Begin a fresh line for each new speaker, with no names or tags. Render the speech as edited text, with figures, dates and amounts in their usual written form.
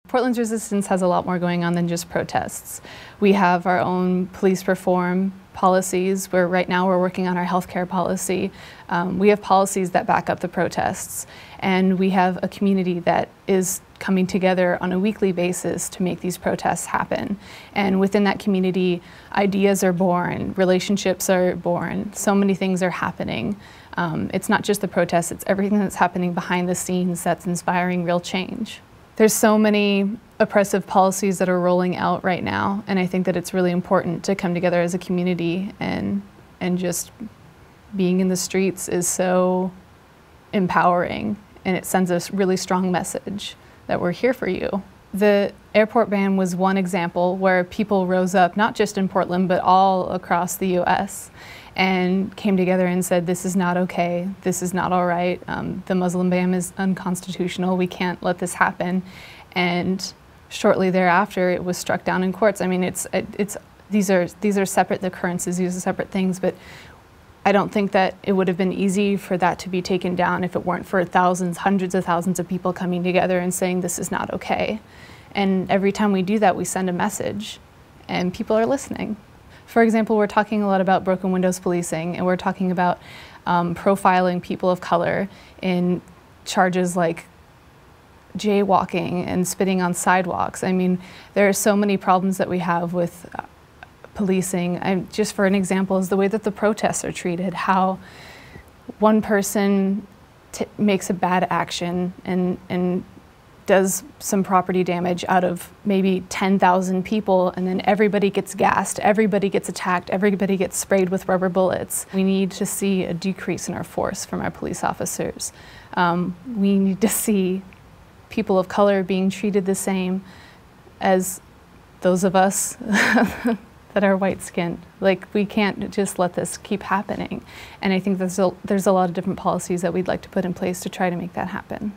Portland's resistance has a lot more going on than just protests. We have our own police reform policies, where right now we're working on our healthcare policy. We have policies that back up the protests, and we have a community that is coming together on a weekly basis to make these protests happen. And within that community, ideas are born, relationships are born, so many things are happening. It's not just the protests, it's everything that's happening behind the scenes that's inspiring real change. There's so many oppressive policies that are rolling out right now, and I think that it's really important to come together as a community, and just being in the streets is so empowering, and it sends a really strong message that we're here for you. The airport ban was one example where people rose up, not just in Portland, but all across the US, and came together and said, this is not okay, this is not all right, the Muslim ban is unconstitutional, we can't let this happen. And shortly thereafter, it was struck down in courts. I mean, these are separate occurrences, these are separate things, but I don't think that it would have been easy for that to be taken down if it weren't for thousands, hundreds of thousands of people coming together and saying this is not okay. And every time we do that, we send a message, and people are listening. For example, we're talking a lot about broken windows policing, and we're talking about profiling people of color in charges like jaywalking and spitting on sidewalks. I mean, there are so many problems that we have with policing. Just for an example is the way that the protests are treated, how one person makes a bad action and does some property damage out of maybe 10,000 people, and then everybody gets gassed, everybody gets attacked, everybody gets sprayed with rubber bullets. We need to see a decrease in our force from our police officers. We need to see people of color being treated the same as those of us that are white-skinned. Like, we can't just let this keep happening. And I think there's a lot of different policies that we'd like to put in place to try to make that happen.